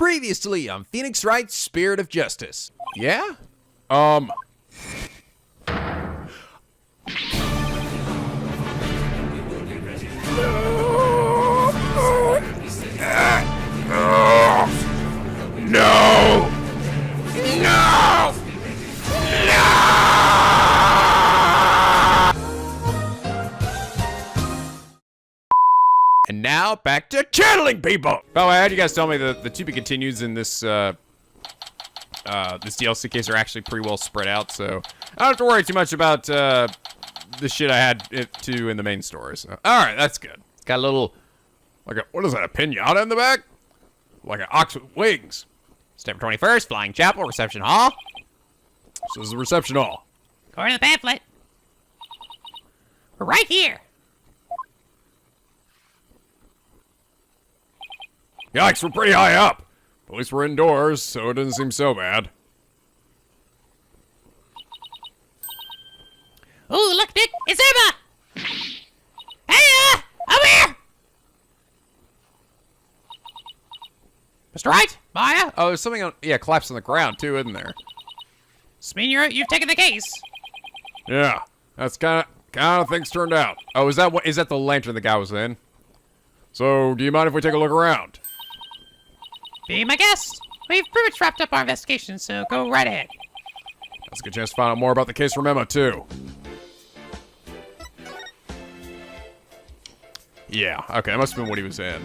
Previously on Phoenix Wright's Spirit of Justice. Yeah? No! No! And now, back to channeling people! By the way, I had you guys tell me that the to be continues in this, this DLC case are actually pretty well spread out, so I don't have to worry too much about, the shit I had it to in the main story, so. Alright, that's good. Got a little, like a, what is that, a pinata in the back? Like an ox with wings. September 21st, Flying Chapel, Reception Hall. So this is the reception hall. According to the pamphlet. We're right here. Yikes, we're pretty high up. At least we're indoors, so it doesn't seem so bad. Ooh, look, Nick, it's Emma! Hey, over here! Mr. Wright, Maya? Oh, there's something on, yeah, collapsed on the ground too, isn't there? This mean you've taken the case. Yeah, that's kind of things turned out. Oh, is that the lantern the guy was in? So, do you mind if we take a look around? Be my guest. We've pretty much wrapped up our investigation, so go right ahead. That's a good chance to find out more about the case from Emma, too. Yeah, okay, that must have been what he was in.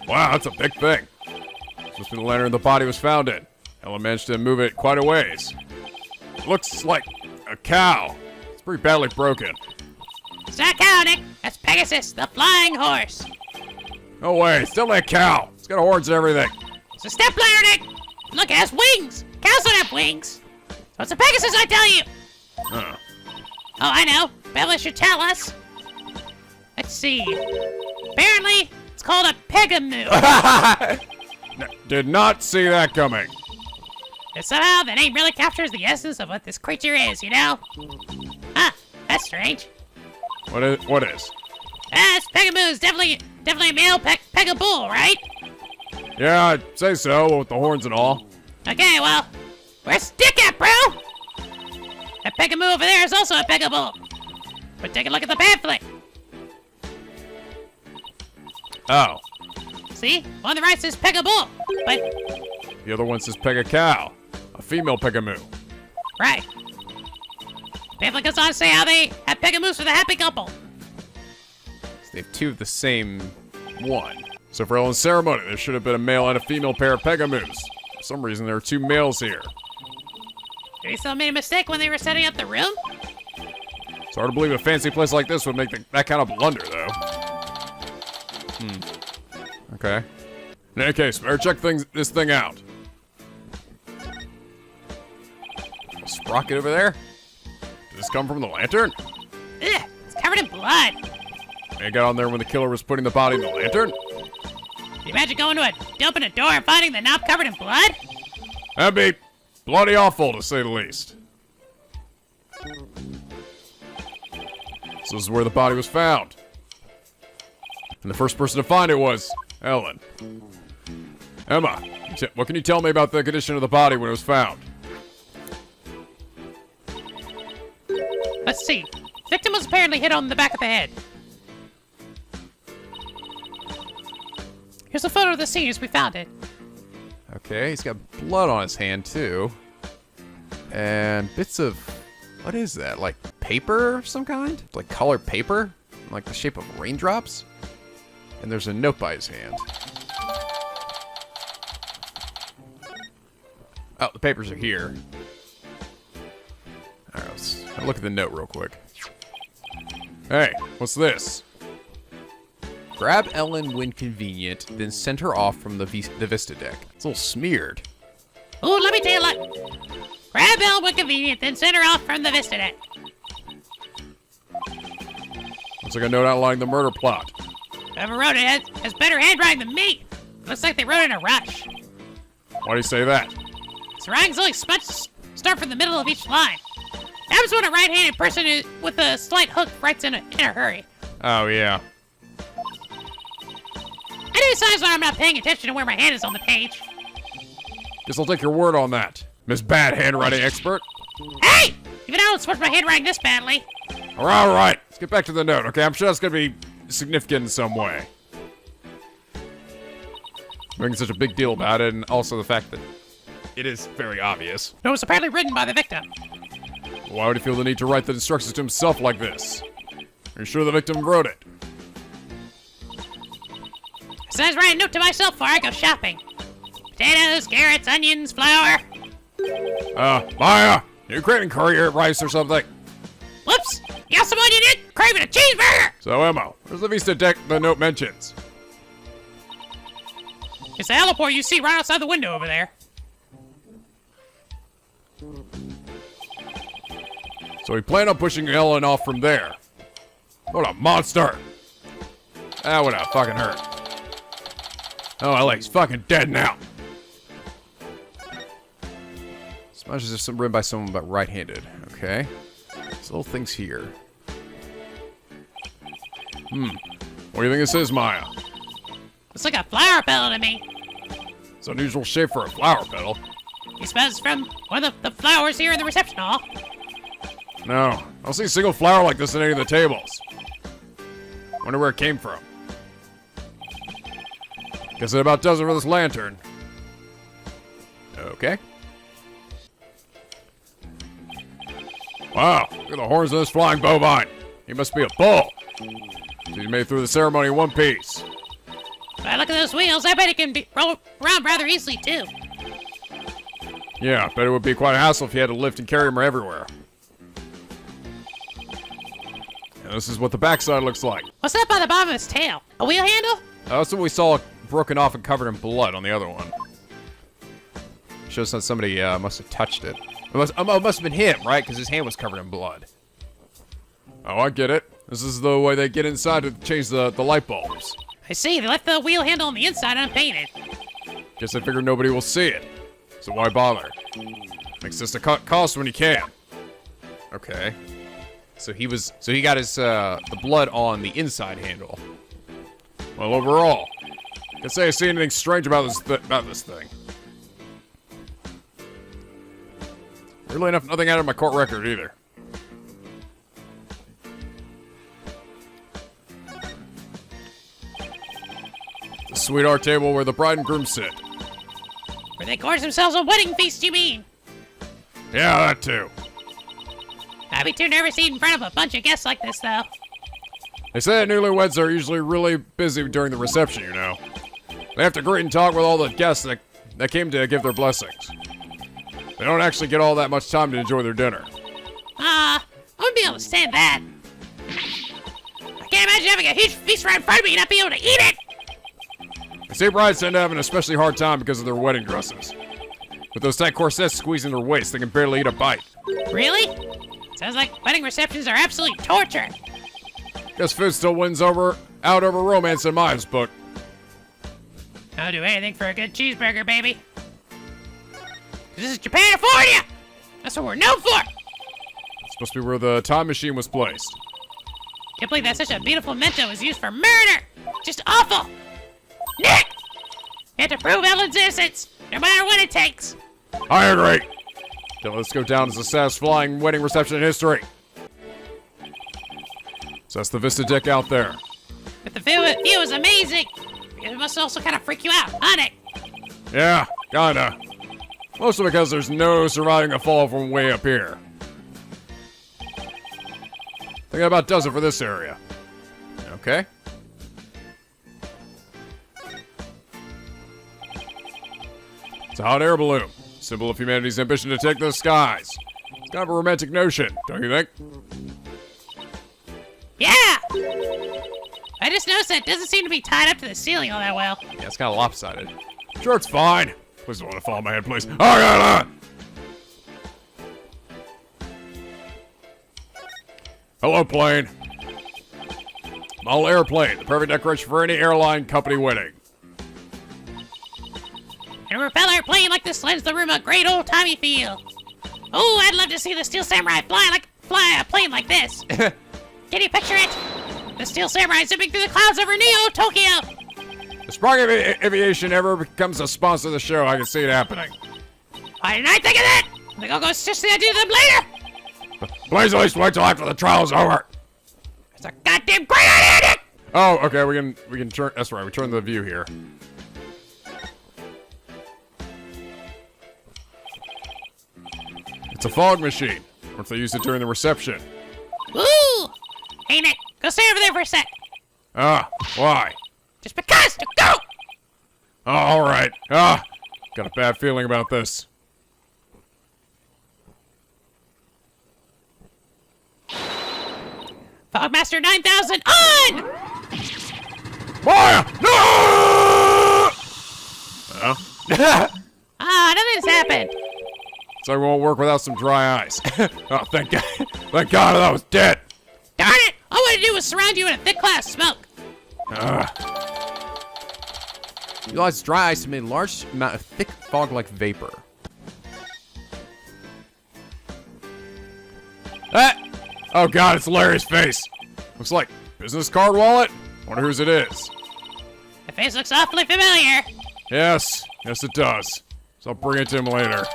Wow, that's a big thing. This must be the lantern the body was found in. Ellen managed to move it quite a ways. Looks like a cow. It's pretty badly broken. It's not a cow, Nick. That's Pegasus, the flying horse. No way, it's still a cow. It's got horns and everything. It's a stepladder, Nick. Look, it has wings. Cows don't have wings. So it's a Pegasus, I tell you. Huh. Oh, I know. Bella should tell us. Let's see. Apparently, it's called a pegamoo. Did not see that coming. And somehow, the name really captures the essence of what this creature is, you know? Huh, that's strange. What is? This pegamoo is definitely a male pegabull, right? Yeah, I'd say so, with the horns and all. Okay, well, where's Stick at, bro? That pegamoo over there is also a pegabull. But take a look at the pamphlet. Oh. See? On the right says pegabull, but... The other one says pega cow. A female pegamoo. Right. Pamphlet goes on to say how they have pegamoos for the happy couple. So they have two of the same one. So for Ellen's ceremony, there should have been a male and a female pair of pegamoos. For some reason, there are two males here. Maybe someone made a mistake when they were setting up the room? It's hard to believe a fancy place like this would make that kind of blunder, though. Okay. In any case, better check this thing out. A sprocket over there? Did this come from the lantern? Ugh, it's covered in blood. And got on there when the killer was putting the body in the lantern? Can you imagine going to open a door and finding the knob covered in blood? That'd be bloody awful, to say the least. So this is where the body was found. And the first person to find it was Ellen. Emma, what can you tell me about the condition of the body when it was found? Let's see. Victim was apparently hit on the back of the head. Here's a photo of the scene as we found it. Okay, he's got blood on his hand, too. And bits of... What is that? Like paper of some kind? Like colored paper? Like the shape of raindrops? And there's a note by his hand. Oh, the papers are here. Alright, let's have a look at the note real quick. Hey, what's this? Grab Ellen when convenient, then send her off from the Vista deck. It's a little smeared. Ooh, let me take a look. Grab Ellen when convenient, then send her off from the Vista deck. Looks like a note outlining the murder plot. Whoever wrote it has better handwriting than me. Looks like they wrote in a rush. Why do you say that? So writing's only smudged start from the middle of each line. Happens when a right-handed person with a slight hook writes in a hurry. Oh, yeah. There's times when I'm not paying attention to where my hand is on the page. Guess I'll take your word on that, Miss Bad Handwriting Expert. Hey! Even I don't switch my handwriting this badly. All right. Let's get back to the note, okay? I'm sure that's gonna be significant in some way. Making such a big deal about it, and also the fact that it is very obvious. It was apparently written by the victim. Why would he feel the need to write the instructions to himself like this? Are you sure the victim wrote it? So I was writing a note to myself before I go shopping. Potatoes, carrots, onions, flour. Maya, you craving curry rice or something? Whoops! You got some onion in? Craving a cheeseburger! So, Emma, where's the Vista deck the note mentions? It's the heliport you see right outside the window over there. So he planned on pushing Ellen off from there. What a monster! That would have fucking hurt. Oh, my leg's fucking dead now. Smashes is written by someone but right-handed. Okay. These little things here. What do you think this is, Maya? Looks like a flower petal to me. It's an unusual shape for a flower petal. You suppose it's from one of the flowers here in the reception hall? No, I don't see a single flower like this in any of the tables. Wonder where it came from. Guess it about does it for this lantern. Okay. Wow, look at the horns of this flying bovine. He must be a bull. He made it through the ceremony in one piece. By look at those wheels, I bet it can be roll around rather easily too. Yeah, I bet it would be quite a hassle if you had to lift and carry him everywhere. And this is what the backside looks like. What's that by the bottom of his tail? A wheel handle? That's what we saw broken off and covered in blood on the other one. Shows that somebody must have touched it. It must have been him, right? Because his hand was covered in blood. Oh, I get it. This is the way they get inside to change the light bulbs. I see, they left the wheel handle on the inside unpainted. Guess I figured nobody will see it. So why bother? Makes this a cut cost when you can. Okay. So he got his the blood on the inside handle. Well, overall, can't say I see anything strange about this thing. Really enough, nothing out of my court record either. The sweetheart table where the bride and groom sit. Where they gorge themselves on wedding feast, you mean? Yeah, that too. I'd be too nervous to eat in front of a bunch of guests like this, though. They say that newlyweds are usually really busy during the reception, you know. They have to greet and talk with all the guests that came to give their blessings. They don't actually get all that much time to enjoy their dinner. I wouldn't be able to stand that. I can't imagine having a huge feast right in front of me and not be able to eat it! They say brides tend to have an especially hard time because of their wedding dresses. With those tight corsets squeezing their waist, they can barely eat a bite. Really? Sounds like wedding receptions are absolute torture. Guess food still wins out over romance in my book. I'll do anything for a good cheeseburger, baby. This is Japan, California! That's what we're known for! It's supposed to be where the time machine was placed. Can't believe that such a beautiful memento was used for murder! Just awful! Nick! You have to prove Ellen's innocence, no matter what it takes. I agree. Then let's go down as the satisfying wedding reception in history. So that's the Vista deck out there. But the view is amazing! It must also kind of freak you out, huh, Nick? Yeah, kinda. Mostly because there's no surviving a fall from way up here. I think that about does it for this area. Okay. It's a hot air balloon. Symbol of humanity's ambition to take the skies. It's kind of a romantic notion, don't you think? Yeah! I just noticed that it doesn't seem to be tied up to the ceiling all that well. Yeah, it's kind of lopsided. Sure, it's fine. Please don't want to fall on my head, please. Oh, God! Hello, plane. Model airplane, the perfect decoration for any airline company wedding. And a propeller plane like this lends the room a great old-timey feel. Oh, I'd love to see the Steel Samurai fly a plane like this. Can you picture it? The Steel Samurai zipping through the clouds over Neo, Tokyo. If Sprocket Aviation ever becomes a sponsor of the show, I can see it happening. Why didn't I think of that? I think I'll go stitch the idea to them later. Please at least wait till after the trial's over. It's a goddamn great idea, Nick! Oh, okay, we can turn, that's right, we turn the view here. It's a fog machine. What if they use it during the reception? Ooh! Hey, Nick, go stay over there for a sec. Ah, why? Just because, go! Oh, alright. Ah, got a bad feeling about this. Fogmaster 9000 on! Fire! No! Ah, nothing's happened. So it won't work without some dry ice. Oh, thank God. Thank God that was dead. Darn it! All I wanted to do was surround you in a thick cloud of smoke. Utilize dry ice to make a large amount of thick fog-like vapor. Ah! Oh God, it's Larry's face. Looks like business card wallet. Wonder whose it is. The face looks awfully familiar. Yes, yes it does. So I'll bring it to him later.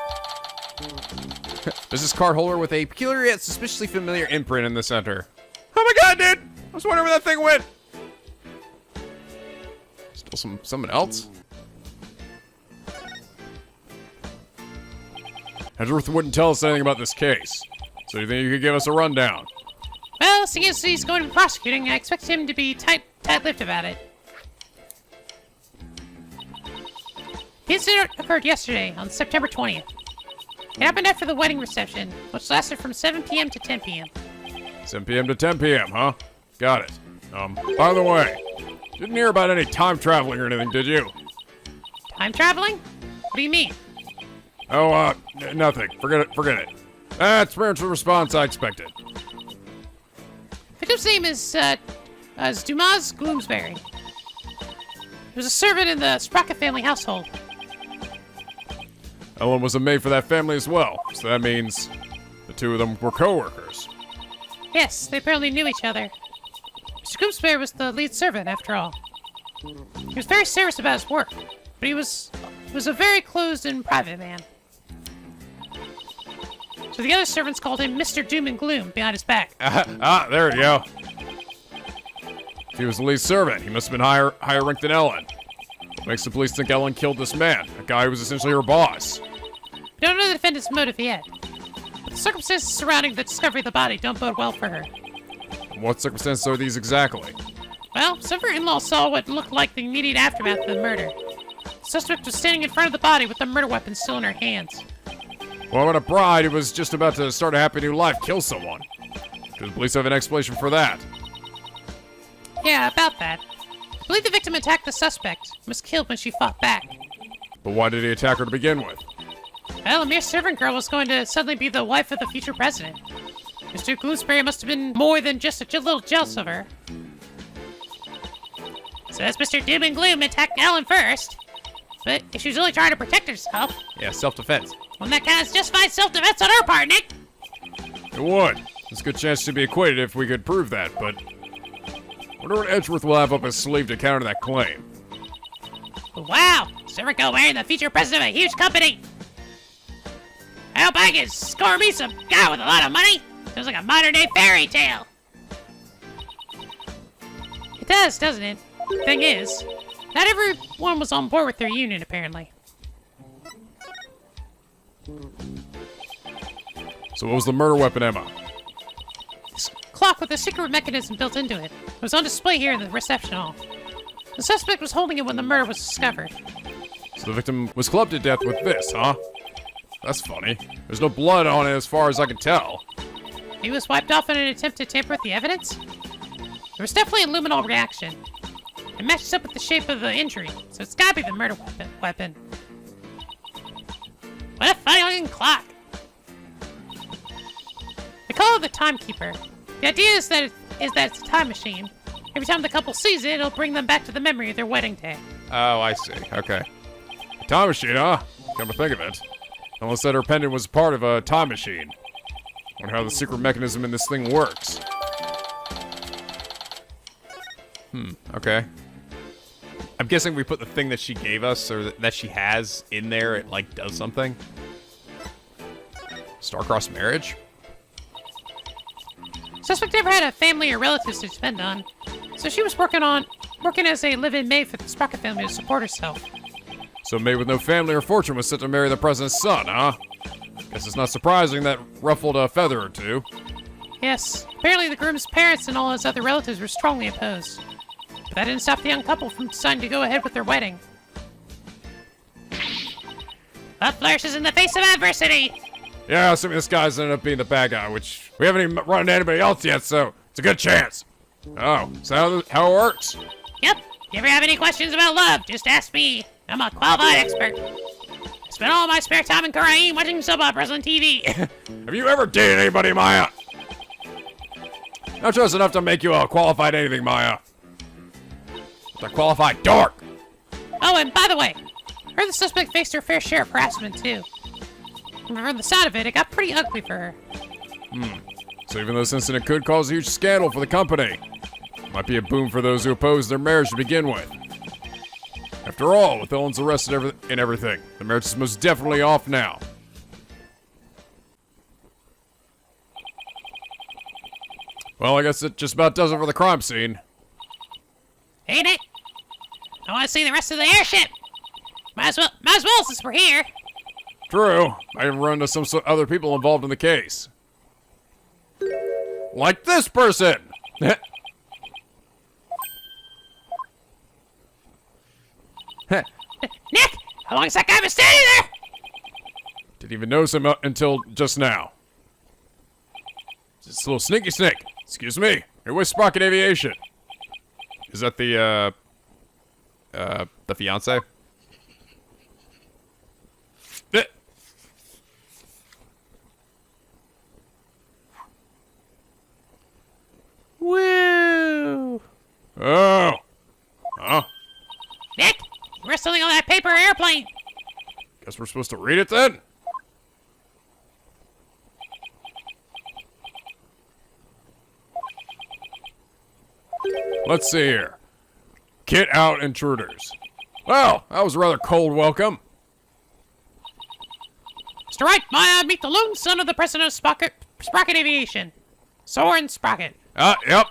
Business card holder with a peculiar yet suspiciously familiar imprint in the center. Oh my God, dude! I was wondering where that thing went. Still someone else? Edgeworth wouldn't tell us anything about this case. So you think you could give us a rundown? Well, seeing as he's going to be prosecuting, I expect him to be tight-lipped about it. The incident occurred yesterday, on September 20th. It happened after the wedding reception, which lasted from 7 p.m. to 10 p.m. 7 p.m. to 10 p.m., huh? Got it. By the way, didn't hear about any time traveling or anything, did you? Time traveling? What do you mean? Oh, nothing. Forget it. That's pretty much the response I expected. Victim's name is Dumas Gloomsbury. He was a servant in the Sprocket family household. Ellen was a maid for that family as well, so that means the two of them were co-workers. Yes, they apparently knew each other. Mr. Gloomsbury was the lead servant, after all. He was very serious about his work, but he was a very closed and private man. So the other servants called him Mr. Doom and Gloom behind his back. There we go. If he was the lead servant, he must have been higher ranked than Ellen. What makes the police think Ellen killed this man, a guy who was essentially her boss? We don't know the defendant's motive yet, but the circumstances surrounding the discovery of the body don't bode well for her. What circumstances are these exactly? Well, some of her in-laws saw what looked like the immediate aftermath of the murder. The suspect was standing in front of the body with the murder weapon still in her hands. Well, when a bride who was just about to start a happy new life kills someone, do the police have an explanation for that? Yeah, about that. I believe the victim attacked the suspect and was killed when she fought back. But why did he attack her to begin with? Well, a mere servant girl was going to suddenly be the wife of the future president. Mr. Gloomsbury must have been more than just a little jealous of her. So that's Mr. Doom and Gloom attacked Ellen first. But if she was only trying to protect herself... Yeah, self-defense. Well, that kind of justifies self-defense on her part, Nick! It would. There's a good chance to be acquitted if we could prove that, but... I wonder what Edgeworth will have up his sleeve to counter that claim. Wow! Servant girl marrying the future president of a huge company! I hope I can score me some guy with a lot of money! Sounds like a modern-day fairy tale! It does, doesn't it? The thing is, not everyone was on board with their union, apparently. So what was the murder weapon, Emma? This clock with a secret mechanism built into it. It was on display here in the reception hall. The suspect was holding it when the murder was discovered. So the victim was clubbed to death with this, huh? That's funny. There's no blood on it as far as I can tell. He was wiped off in an attempt to tamper with the evidence? There was definitely a luminol reaction. It matches up with the shape of the injury, so it's gotta be the murder weapon. What a funny-looking clock! They call it the timekeeper. The idea is that it's a time machine. Every time the couple sees it, it'll bring them back to the memory of their wedding day. Oh, I see. Okay. A time machine, huh? Come to think of it. Unless that her pendant was part of a time machine. Wonder how the secret mechanism in this thing works. Okay. I'm guessing we put the thing that she gave us, or that she has in there, it, like, does something. Star-crossed marriage? Suspect never had a family or relatives to depend on, so she was working as a live-in maid for the Sprocket family to support herself. So a maid with no family or fortune was set to marry the president's son, huh? Guess it's not surprising that ruffled a feather or two. Yes, apparently the groom's parents and all his other relatives were strongly opposed. But that didn't stop the young couple from deciding to go ahead with their wedding. Love flourishes in the face of adversity! Yeah, assuming this guy's ended up being the bad guy, which we haven't even run into anybody else yet, so it's a good chance. Oh, so how it works? Yep. If you ever have any questions about love, just ask me. I'm a qualified expert. I spend all my spare time in Khura'in watching soap operas on TV. Have you ever dated anybody, Maya? Not just enough to make you a qualified anything, Maya. But a qualified dork. Oh, and by the way, I heard the suspect faced her fair share of harassment, too. From the sound of it, it got pretty ugly for her. So even though this incident could cause a huge scandal for the company, might be a boon for those who oppose their marriage to begin with. After all, with Ellen's arrested and everything, the marriage is most definitely off now. Well, I guess it just about does it for the crime scene. Ain't it? I want to see the rest of the airship. Might as well since we're here. True. I even run into some other people involved in the case. Like this person! Nick, how long has that guy been standing there? Didn't even notice him until just now. Just a little sneaky snake. Excuse me. Hey, where's Sprocket Aviation? Is that the fiance? Woo! Oh. Huh? Nick, we're something on that paper airplane. Guess we're supposed to read it then? Let's see here. Kit out intruders. Well, that was a rather cold welcome. Mr. Wright, Maya, meet the lone son of the president of Sprocket Aviation, Soren Sprocket. Yep.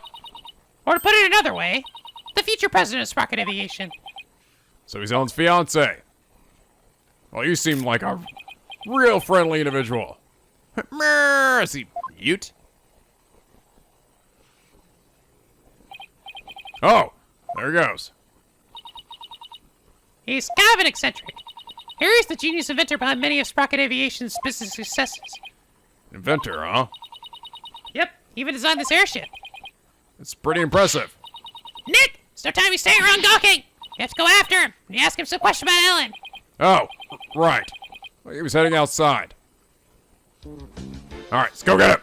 Or to put it another way, the future president of Sprocket Aviation. So he's Ellen's fiance. Well, you seem like a real friendly individual. Is he mute? Oh, there he goes. He's kind of an eccentric. Harry's the genius inventor behind many of Sprocket Aviation's business successes. Inventor, huh? Yep, he even designed this airship. It's pretty impressive. Nick, it's no time you stay around gawking. You have to go after him and you ask him some question about Ellen. Oh, right. Well, he was heading outside. Alright, let's go get him.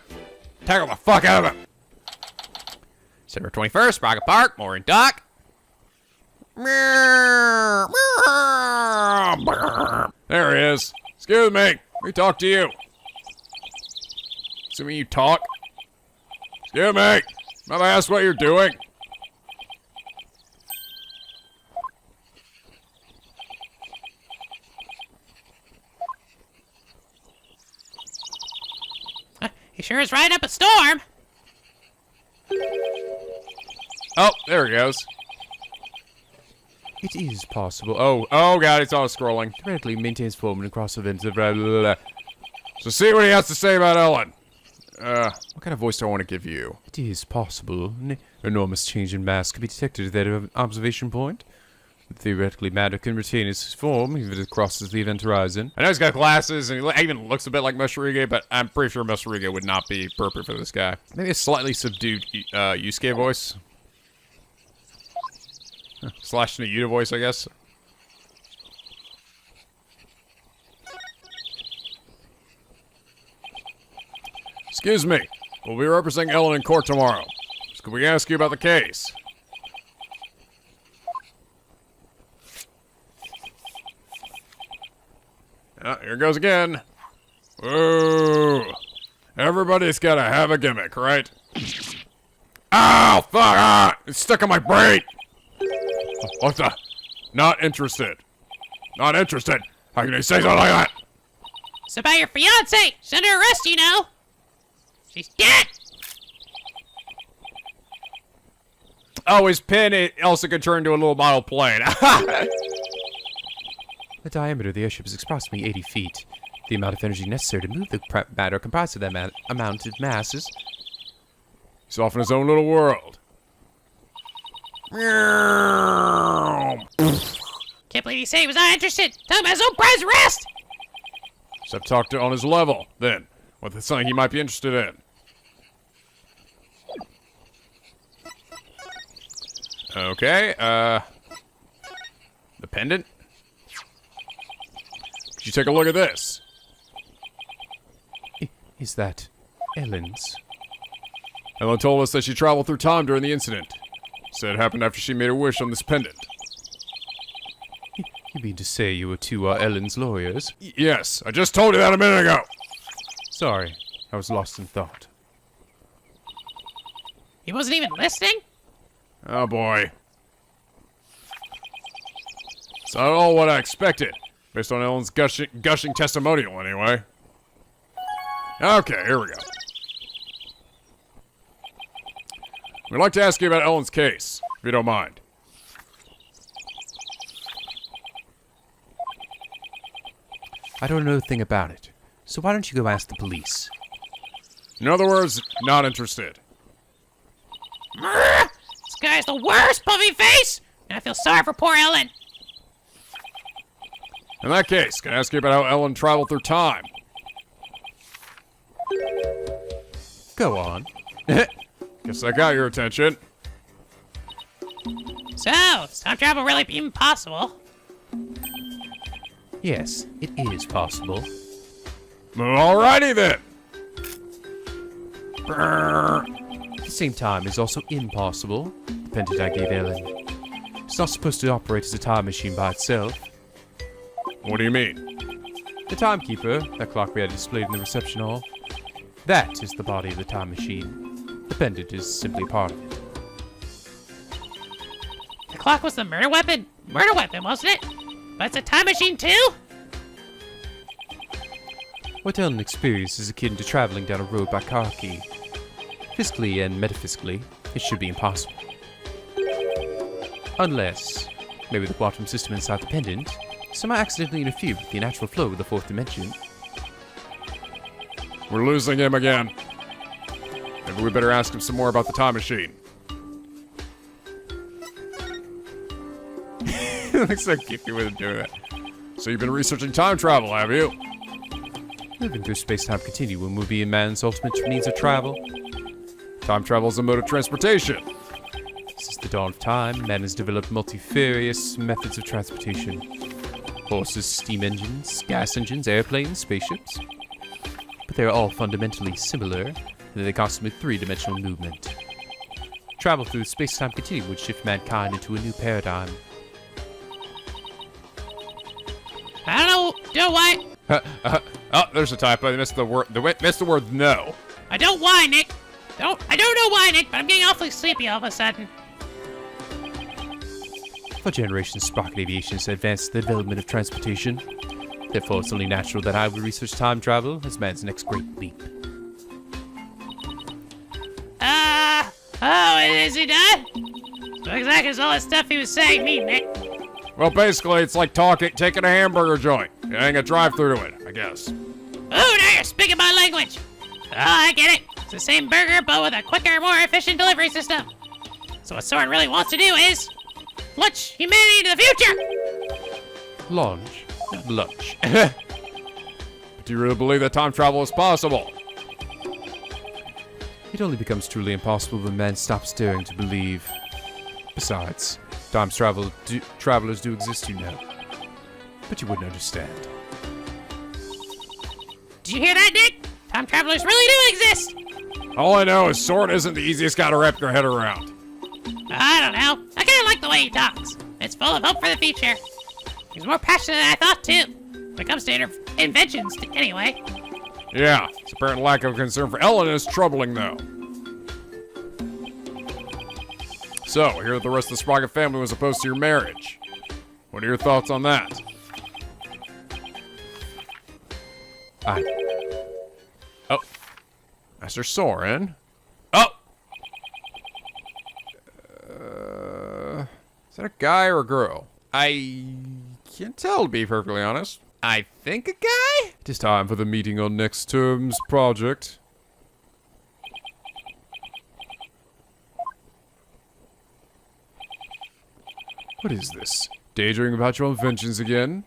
Tackle the fuck out of him. September 21st, Sprocket Park, mooring dock. There he is. Excuse me. Let me talk to you. Assuming you talk. Excuse me. Might I ask what you're doing? He sure is riding up a storm. Oh, there he goes. It is possible. Oh god, it's all scrolling. Directly maintains form and cross events of blah, blah, blah. So see what he has to say about Ellen. What kind of voice do I want to give you? It is possible. An enormous change in mass could be detected at that observation point. Theoretically, matter can retain its form if it crosses the event horizon. I know he's got glasses, and he even looks a bit like Mushrige, but I'm pretty sure Mushrige would not be appropriate for this guy. Maybe a slightly subdued Yusuke voice? Slash in a Yuta voice, I guess. Excuse me. We'll be representing Ellen in court tomorrow. So can we ask you about the case? Here goes again. Whoa. Everybody's gotta have a gimmick, right? Ow! Fuck! Ah! It's stuck in my brain! What the? Not interested. Not interested. How can you say something like that? It's about your fiance. She's under arrest, you know. She's dead. Oh, his pen it also could turn into a little model plane. The diameter of the airship is approximately 80 feet. The amount of energy necessary to move the matter comprised of that amount of mass is... He's off in his own little world. Can't believe he said he was not interested. Tell him about his own prize arrest. So I've talked to on his level, then. With something he might be interested in. Okay, the pendant? Could you take a look at this? Is that Ellen's? Ellen told us that she traveled through time during the incident. Said it happened after she made her wish on this pendant. You mean to say you were two Ellen's lawyers? Yes, I just told you that a minute ago. Sorry, I was lost in thought. He wasn't even listening? Oh boy. It's not at all what I expected, based on Ellen's gushing testimonial anyway. Okay, here we go. We'd like to ask you about Ellen's case, if you don't mind. I don't know a thing about it, so why don't you go ask the police? In other words, not interested. This guy's the worst, puffy face! And I feel sorry for poor Ellen. In that case, can I ask you about how Ellen traveled through time? Go on. Guess I got your attention. So, is time travel really even possible? Yes, it is possible. Alrighty then. At the same time, it's also impossible. The pendant I gave Ellen. It's not supposed to operate as a time machine by itself. What do you mean? The timekeeper, that clock we had displayed in the reception hall, that is the body of the time machine. The pendant is simply part of it. The clock was the murder weapon? Murder weapon, wasn't it? But it's a time machine too? What Ellen experienced is akin to traveling down a road by car key. Physically and metaphysically, it should be impossible. Unless, maybe the quantum system inside the pendant somehow accidentally interfered with the natural flow of the fourth dimension. We're losing him again. Maybe we better ask him some more about the time machine. Looks so goofy with him doing that. So you've been researching time travel, have you? Moving through space-time continuum will be a man's ultimate means of travel. Time travel is a mode of transportation. Since the dawn of time, man has developed multifarious methods of transportation. Horses, steam engines, gas engines, airplanes, spaceships. But they are all fundamentally similar, and they constitute three-dimensional movement. Travel through the space-time continuum would shift mankind into a new paradigm. I don't know why. Oh, there's a typo. They missed the word. They missed the word no. I don't why, Nick. I don't know why, Nick, but I'm getting awfully sleepy all of a sudden. For generations, Sprocket Aviation has advanced the development of transportation. Therefore, it's only natural that I will research time travel as man's next great leap. Oh, is he done? What exactly is all that stuff he was saying mean, Nick? Well, basically, it's like taking a hamburger joint. You ain't gonna drive through to it, I guess. Oh, now you're speaking my language. Oh, I get it. It's the same burger, but with a quicker, more efficient delivery system. So what Soren really wants to do is launch humanity into the future. Launch, not lunch. Do you really believe that time travel is possible? It only becomes truly impossible when man stops daring to believe. Besides, travelers do exist, you know. But you wouldn't understand. Did you hear that, Nick? Time travelers really do exist. All I know is Soren isn't the easiest guy to wrap your head around. I don't know. I kind of like the way he talks. It's full of hope for the future. He's more passionate than I thought, too. When it comes to inventions, anyway. Yeah, his apparent lack of concern for Ellen is troubling, though. So, I hear that the rest of the Sprocket family was opposed to your marriage. What are your thoughts on that? Oh. Master Soren? Oh! Is that a guy or a girl? I can't tell, to be perfectly honest. I think a guy? It is time for the meeting on next term's project. What is this? Daydreaming about your inventions again?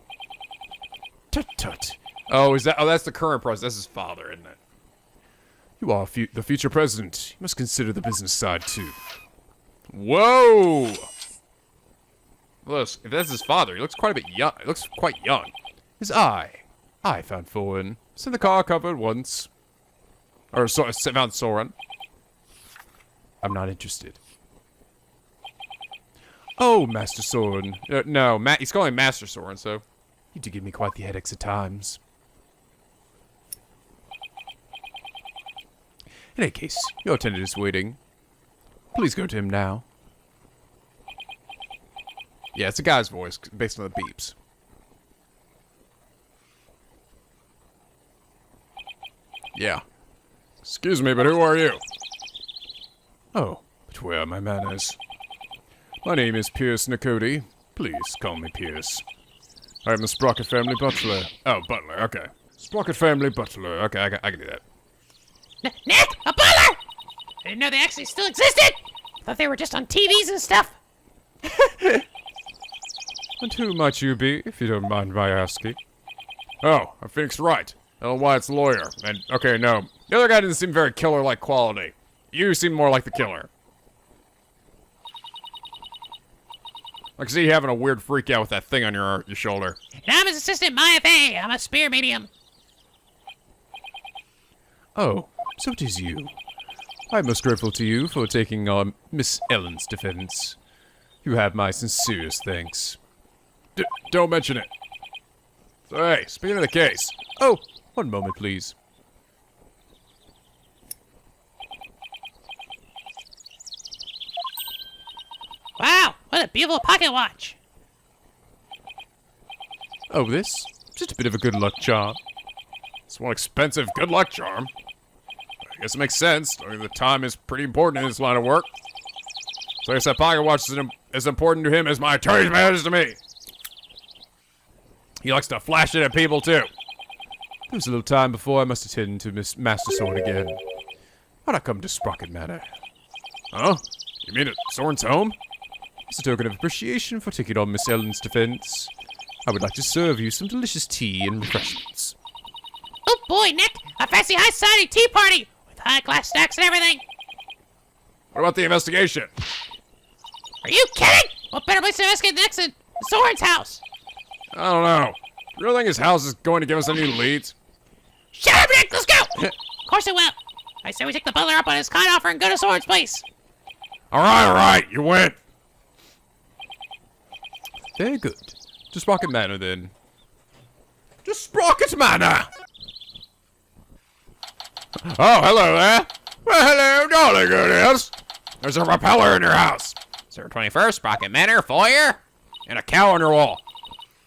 Tut tut. Oh, that's the current president. That's his father, isn't it? You are the future president. You must consider the business side, too. Whoa! Look, if that's his father, he looks quite a bit young. He looks quite young. His eye. I found Foreign. It's in the car covered once. Or, found Soren. I'm not interested. Oh, Master Soren. No, he's calling Master Soren, so... You do give me quite the headaches at times. In any case, your attendant is waiting. Please go to him now. Yeah, it's a guy's voice, based on the beeps. Yeah. Excuse me, but who are you? Oh, but where are my manners? My name is Pierce NicoB. Please call me Pierce. I am the Sprocket family butler. Oh, butler, okay. Sprocket family butler. Okay, I can do that. Nick! A butler! I didn't know they actually still existed! I thought they were just on TVs and stuff. And who might you be, if you don't mind my asking? Oh, I'm Phoenix Wright, Ellen Wyatt's lawyer. And, okay, no. The other guy didn't seem very killer-like quality. You seem more like the killer. I can see you having a weird freak out with that thing on your shoulder. And I'm his assistant, Maya Fey. I'm a spear medium. Oh, so it is you. I'm most grateful to you for taking on Miss Ellen's defense. You have my sincerest thanks. Don't mention it. So, hey, speaking of the case. Oh, one moment, please. Wow, what a beautiful pocket watch. Oh, this? Just a bit of a good luck charm. It's one expensive good luck charm. I guess it makes sense. I mean, the time is pretty important in this line of work. So I guess that pocket watch is as important to him as my attorney's matters to me. He likes to flash it at people, too. There was a little time before I must attend to Miss Master Sword again. Why'd I come to Sprocket Manor? Huh? You mean at Soren's home? As a token of appreciation for taking on Miss Ellen's defense, I would like to serve you some delicious tea and refreshments. Oh boy, Nick! A fancy high society tea party! With high-class snacks and everything! What about the investigation? Are you kidding? What better place to investigate next than Soren's house? I don't know. You really think his house is going to give us any leads? Shut up, Nick! Let's go! Of course it will. I say we take the butler up on his kind offer and go to Soren's place. Alright, you win. Very good. To Sprocket Manor, then. To Sprocket Manor! Oh, hello there. Well, hello, darling it is. There's a repeller in your house. Sir 21st, Sprocket Manor, foyer, and a cow on your wall.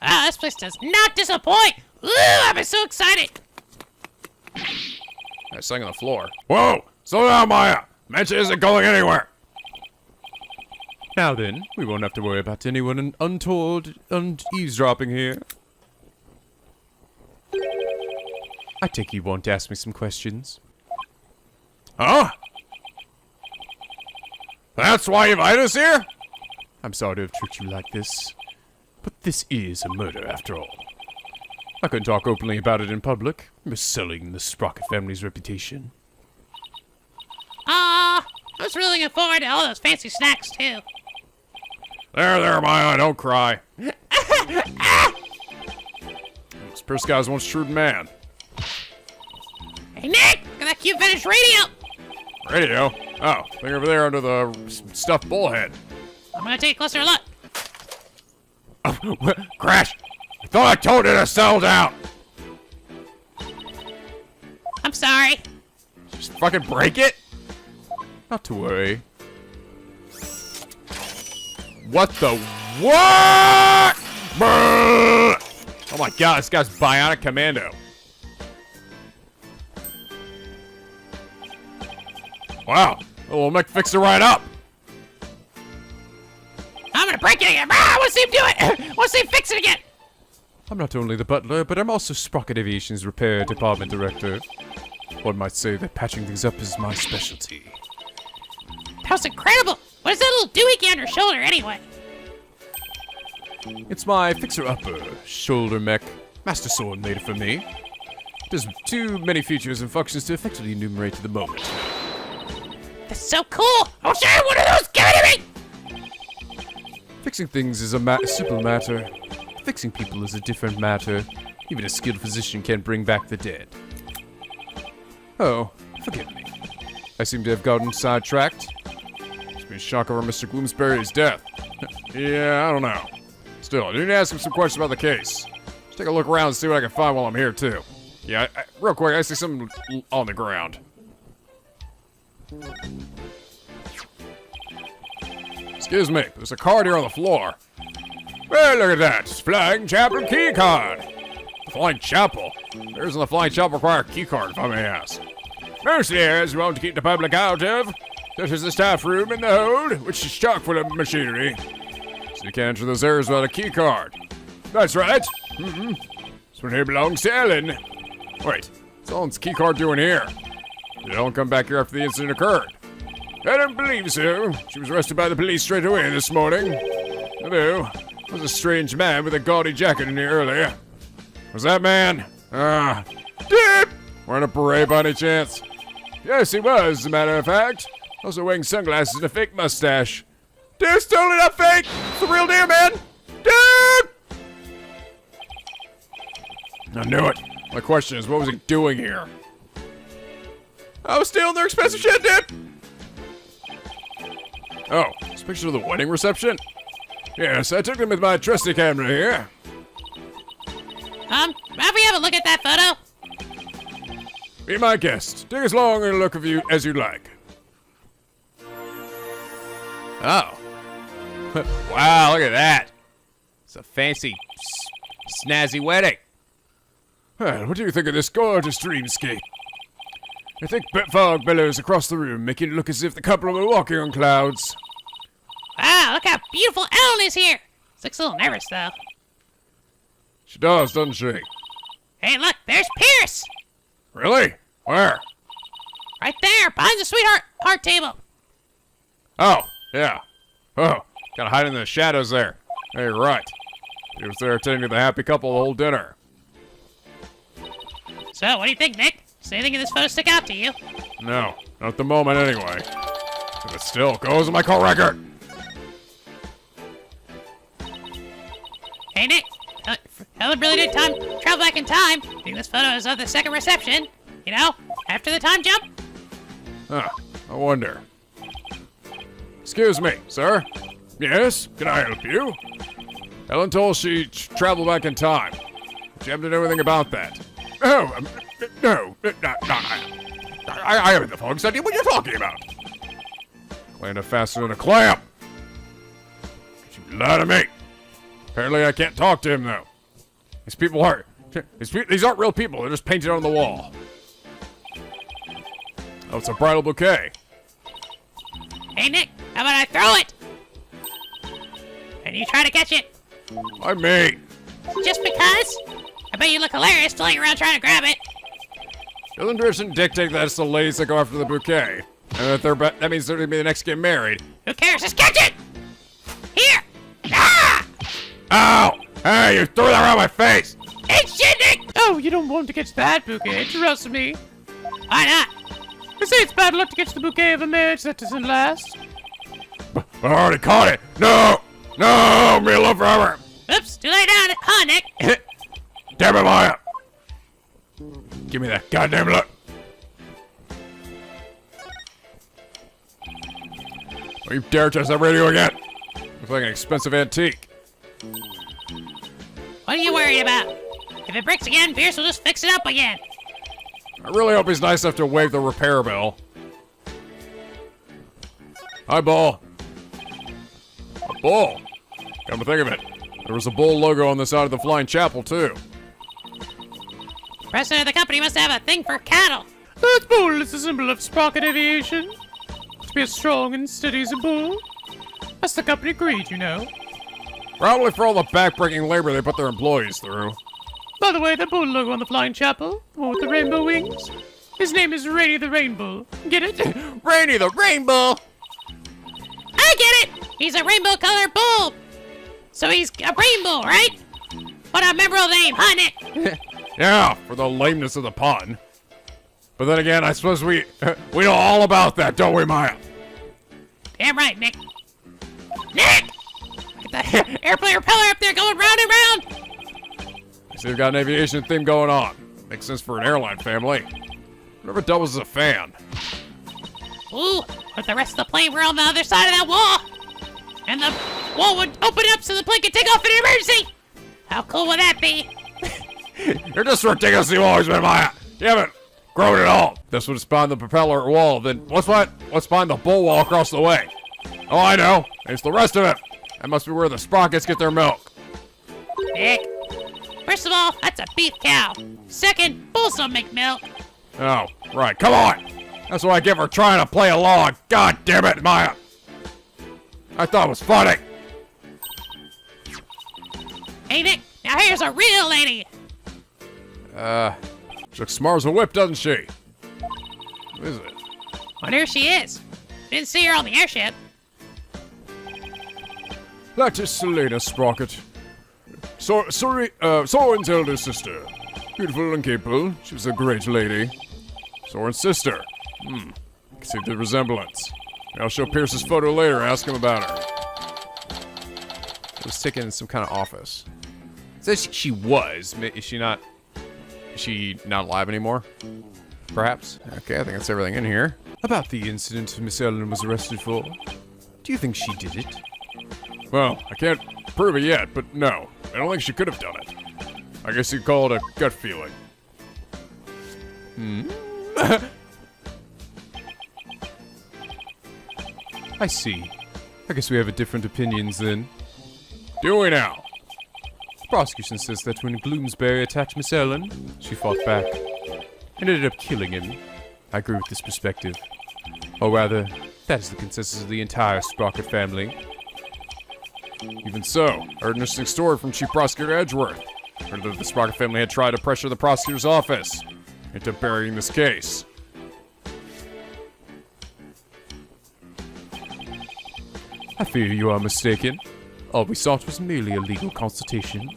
Ah, this place does not disappoint. Ooh, I'm so excited. I sang on the floor. Whoa! Slow down, Maya! Mention isn't going anywhere! Now then, we won't have to worry about anyone untoward and eavesdropping here. I take you want to ask me some questions. Huh? That's why you invited us here? I'm sorry to have tricked you like this, but this is a murder after all. I couldn't talk openly about it in public. We're selling the Sprocket family's reputation. I was really looking forward to all those fancy snacks, too. There, Maya, don't cry. This Pierce guy's one shrewd man. Hey, Nick! Look at that cute vintage radio! Radio? Oh, thing over there under the stuffed bullhead. I'm gonna take a closer look. Oh, Crash! I thought I told you to settle down! I'm sorry. Just fucking break it? Not to worry. What the... What? Oh my god, this guy's bionic commando. Wow, we'll make fix it right up. I'm gonna break it again. I want to see him do it. Want to see him fix it again. I'm not only the butler, but I'm also Sprocket Aviation's repair department director. One might say that patching things up is my specialty. That was incredible. What is that little doohickey on your shoulder anyway? It's my fixer-upper shoulder mech. Master Sword made it for me. It has too many features and functions to effectively enumerate at the moment. That's so cool. I wish I had one of those. Give it to me. Fixing things is a simple matter. Fixing people is a different matter. Even a skilled physician can't bring back the dead. Oh, forgive me. I seem to have gotten sidetracked. It's been a shock over Mr. Gloomsbury's death. Yeah, I don't know. Still, I need to ask him some questions about the case. Let's take a look around and see what I can find while I'm here, too. Yeah, real quick, I see something on the ground. Excuse me, there's a card here on the floor. Well, look at that. It's Flying Chapel key card. The Flying Chapel? Where doesn't the Flying Chapel require a key card, if I may ask? Most areas we want to keep the public out of, such as the staff room and the hold, which is chock full of machinery. So you can't enter those areas without a key card. That's right. This one here belongs to Ellen. Wait, what's Ellen's key card doing here? Did Ellen come back here after the incident occurred? I don't believe so. She was arrested by the police straight away this morning. Hello. There was a strange man with a gaudy jacket in here earlier. Was that man? Dip! Wearing a beret by any chance? Yes, he was, as a matter of fact. Also wearing sunglasses and a fake mustache. Dude, totally not fake! It's the real deal, man! Dude! I knew it. My question is, what was he doing here? I was stealing their expensive shit, dude! Oh, this picture of the wedding reception? Yes, I took them with my trusty camera here. Have we have a look at that photo? Be my guest. Take as long a look of you as you'd like. Oh. Wow, look at that. It's a fancy, snazzy wedding. Well, what do you think of this gorgeous dreamscape? I think fog billows across the room, making it look as if the couple were walking on clouds. Wow, look how beautiful Ellen is here. She looks a little nervous, though. She does, doesn't she? Hey, look, there's Pierce. Really? Where? Right there, behind the sweetheart heart table. Oh, yeah. Oh, gotta hide in the shadows there. Hey, you're right. He was there attending to the happy couple the whole dinner. So, what do you think, Nick? Does anything in this photo stick out to you? No, not at the moment anyway. But it still goes in my call record. Hey, Nick. Ellen really did travel back in time. I think this photo is of the second reception. You know, after the time jump. Huh, I wonder. Excuse me, sir. Yes, can I help you? Ellen told she traveled back in time. She haven't done anything about that. Oh, no. I haven't the foggiest idea what you're talking about. Clammed faster than a clam. You lie to me. Apparently I can't talk to him, though. These aren't real people. They're just painted on the wall. Oh, it's a bridal bouquet. Hey, Nick, how about I throw it? And you try to catch it. I may. Just because? I bet you look hilarious flying around trying to grab it. Ellen doesn't dictate that it's the ladies that go after the bouquet. And that means they're going to be the next to get married. Who cares? Just catch it! Here! Ah! Ow! Hey, you threw that around my face! Hey, shit, Nick! Oh, you don't want to catch that bouquet, trust me. Why not? They say it's bad luck to catch the bouquet of a marriage that doesn't last. I already caught it! No! No! Me alone forever! Oops, too late down, huh, Nick? Damn it, Maya! Give me that goddamn look! Don't you dare touch that radio again! Looks like an expensive antique. What are you worried about? If it breaks again, Pierce will just fix it up again. I really hope he's nice enough to waive the repair bill. Hi, Bull. A bull? Come to think of it, There was a bull logo on the side of the flying chapel, too. President of the company must have a thing for cattle. That bull is a symbol of Sprocket Aviation. To be as strong and steady as a bull. That's the company creed, you know. Probably for all the backbreaking labor they put their employees through. By the way, the bull logo on the flying chapel, the one with the rainbow wings, his name is Rainy the Rainbow. Get it? Rainy the Rainbow! I get it! He's a rainbow-colored bull! So he's a rainbow, right? What a memorable name, huh, Nick? Yeah, for the lameness of the pun. But then again, I suppose we know all about that, don't we, Maya? Damn right, Nick. Nick! Get that airplane propeller up there going round and round! So you've got an aviation theme going on. Makes sense for an airline family. Whatever doubles as a fan. Ooh, if the rest of the plane were on the other side of that wall, and the wall would open up so the plane could take off in an emergency! How cool would that be? You're just ridiculously always been, Maya. You haven't grown at all. This would spine the propeller wall. Then what's spine the bull wall across the way? Oh, I know. It's the rest of it. That must be where the Sprockets get their milk. Nick, first of all, that's a beef cow. Second, bulls don't make milk. Oh, right. Come on. That's what I get for trying to play along. God damn it, Maya. I thought it was funny. Hey, Nick, now here's a real lady. She looks smart as a whip, doesn't she? Who is it? Wonder who she is. Didn't see her on the airship. That is Selena Sprocket. Soren's elder sister. Beautiful and capable. She was a great lady. Soren's sister. Can see the resemblance. I'll show Pierce's photo later. Ask him about her. It was taken in some kind of office. It says she was. Is she not? Is she not alive anymore? Perhaps. Okay, I think that's everything in here. About the incident Miss Ellen was arrested for. Do you think she did it? Well, I can't prove it yet, but no. I don't think she could have done it. I guess you'd call it a gut feeling. I see. I guess we have different opinions then. Do we now? The prosecution says that when Bloomsbury attacked Miss Ellen, she fought back and ended up killing him. I agree with this perspective. Or rather, that is the consensus of the entire Sprocket family. Even so, I heard an interesting story from Chief Prosecutor Edgeworth. Heard that the Sprocket family had tried to pressure the prosecutor's office into burying this case. I fear you are mistaken. All we sought was merely a legal consultation.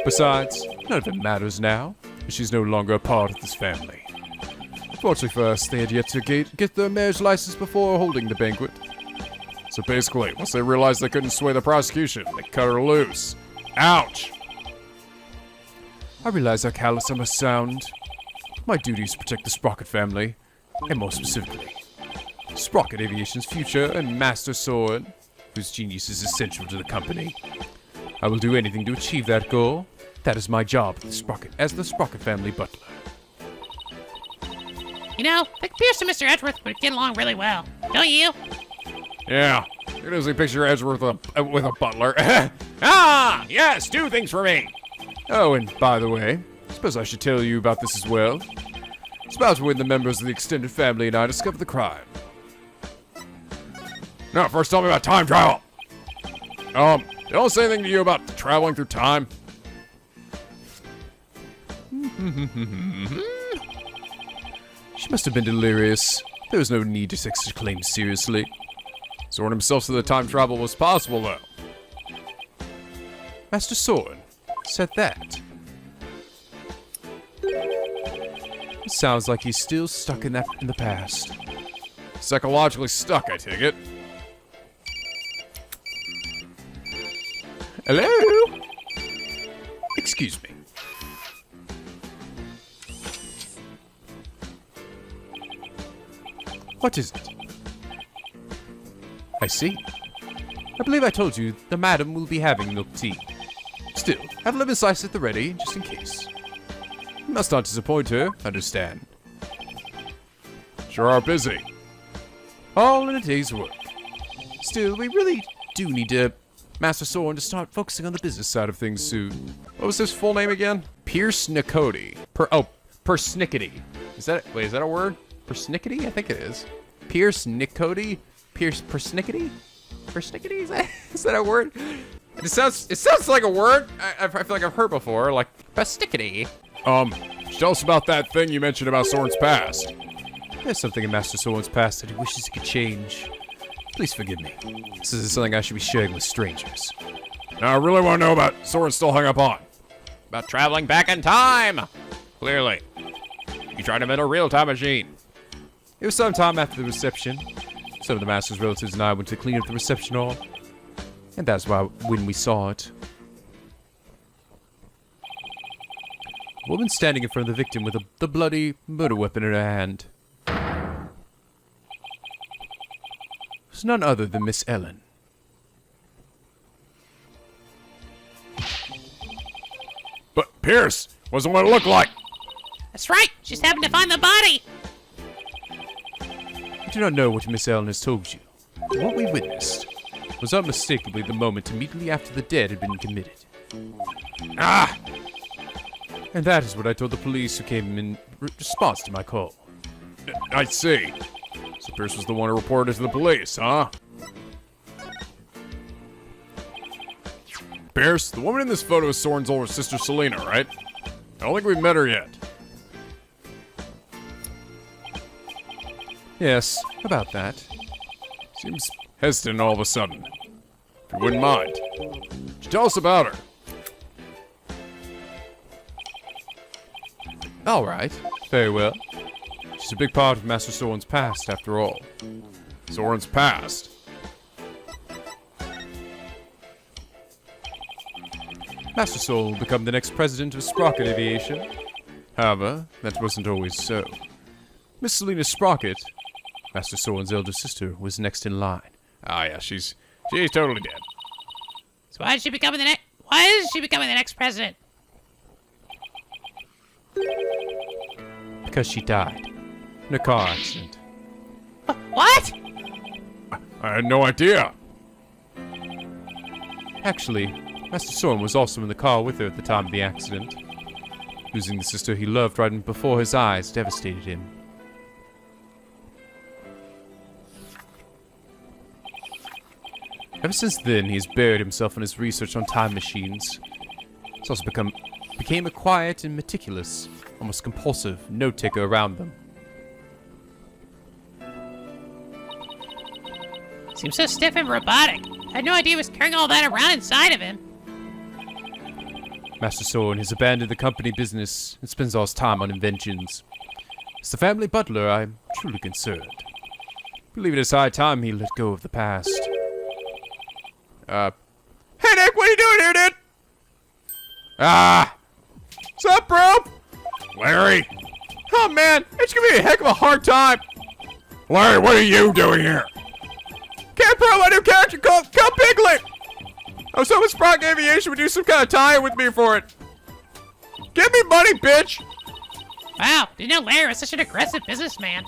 Besides, none of it matters now, as she's no longer a part of this family. Fortunately for us, they had yet to get their marriage license before holding the banquet. So basically, once they realized they couldn't sway the prosecution, they cut her loose. Ouch! I realize how callous I must sound. My duty is to protect the Sprocket family, and more specifically, Sprocket Aviation's future and Master Soren, whose genius is essential to the company. I will do anything to achieve that goal. That is my job as the Sprocket family butler. You know, I think Pierce and Mr. Edgeworth would get along really well. Don't you? Yeah, you can easily picture Edgeworth with a butler. Ah, yes, do things for me. Oh, and by the way, I suppose I should tell you about this as well. It's about when the members of the extended family and I discovered the crime. No, first tell me about time travel. They don't say anything to you about traveling through time? She must have been delirious. There was no need to take such claims seriously. Soren himself said that time travel was possible, though. Master Soren said that. It sounds like he's still stuck in the past. Psychologically stuck, I take it. Hello? Excuse me. What is it? I see. I believe I told you the madam will be having milk tea. Still, have lemon slice at the ready, just in case. You must not disappoint her, understand. Sure are busy. All in a day's work. Still, we really do need to Master Soren to start focusing on the business side of things soon. What was his full name again? Pierce NicoB. Persnickety. Is that a word? Persnickety? I think it is. Pierce NicoB? Pierce Persnickety? Persnickety? Is that a word? It sounds like a word I feel like I've heard before, like Persnickety. Tell us about that thing you mentioned about Soren's past. There's something in Master Soren's past that he wishes he could change. Please forgive me. This isn't something I should be sharing with strangers. Now, I really want to know about Soren still hung up on. About traveling back in time. Clearly. You tried to invent a real-time machine. It was some time after the reception. Some of the Master's relatives and I went to clean up the reception hall. And that's why when we saw it. A woman standing in front of the victim with the bloody murder weapon in her hand. It was none other than Miss Ellen. But Pierce wasn't what it looked like. That's right. She's having to find the body. I do not know what Miss Ellen has told you. But what we witnessed was unmistakably the moment immediately after the deed had been committed. Ah! And that is what I told the police who came in response to my call. I see. So Pierce was the one who reported to the police, huh? Pierce, the woman in this photo is Soren's older sister Selena, right? I don't think we've met her yet. Yes, about that. Seems hesitant all of a sudden. If you wouldn't mind, could you tell us about her? All right, very well. She's a big part of Master Soren's past, after all. Soren's past. Master Soren will become the next president of Sprocket Aviation. However, that wasn't always so. Miss Selena Sprocket, Master Soren's elder sister, was next in line. Ah, yeah, she's totally dead. So why is she becoming the next president? Because she died in a car accident. What? I had no idea. Actually, Master Soren was also in the car with her at the time of the accident. Losing the sister he loved right before his eyes devastated him. Ever since then, he has buried himself in his research on time machines. He's also became a quiet and meticulous, almost compulsive note-taker around them. Seems so stiff and robotic. I had no idea he was carrying all that around inside of him. Master Soren has abandoned the company business and spends all his time on inventions. As the family butler, I'm truly concerned. I believe it is high time he let go of the past. Hey, Nick, what are you doing here, dude? Ah! What's up, bro? Larry? Oh, man, it's gonna be a heck of a hard time. Larry, what are you doing here? Can't pro my new character called Piglet! I was hoping Sprocket Aviation would do some kind of tie-in with me for it. Give me money, bitch! Wow, didn't know Larry was such an aggressive businessman.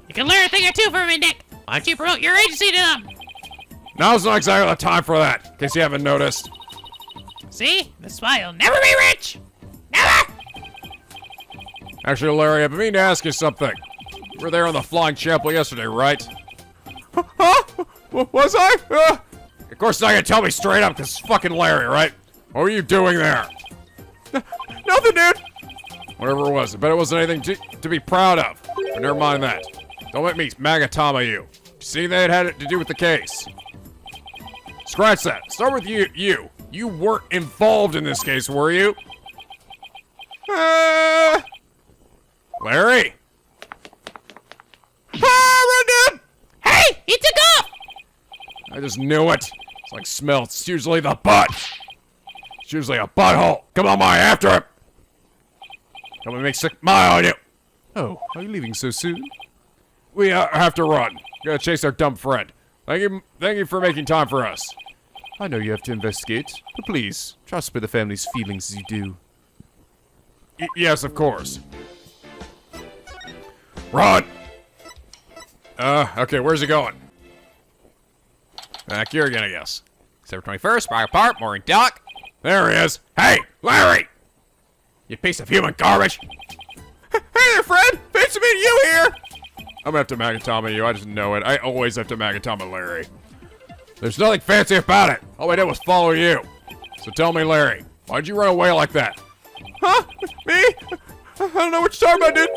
You can learn a thing or two from me, Nick. Why don't you promote your agency to them? Now's not exactly the time for that, in case you haven't noticed. See? That's why you'll never be rich! Never! Actually, Larry, I've been meaning to ask you something. You were there on the Flying Chapel yesterday, right? Huh? Was I? Of course, not gonna tell me straight up, because it's fucking Larry, right? What were you doing there? Nothing, dude! Whatever it was, I bet it wasn't anything to be proud of. But never mind that. Don't let me Magatama you. See, that had to do with the case. Scratch that. Start with you. You weren't involved in this case, were you? Larry? Run, dude! Hey! He took off! I just knew it. It's like smell. It's usually the butt. It's usually a butthole. Come on, Maya, after him. Don't make sick Maya on you. Oh, are you leaving so soon? We have to run. Gotta chase our dumb friend. Thank you for making time for us. I know you have to investigate, but please, try to spare the family's feelings as you do. Yes, of course. Run! Okay, where's he going? Back here again, I guess. September 21st, Sprocket Park, Mooring Dock. There he is. Hey, Larry! You piece of human garbage. Hey there, Fred! Fancy meeting you here! I'm gonna have to Magatama you, I just know it. I always have to Magatama Larry. There's nothing fancy about it. All I did was follow you. So tell me, Larry, why'd you run away like that? Huh? Me? I don't know what you're talking about, dude.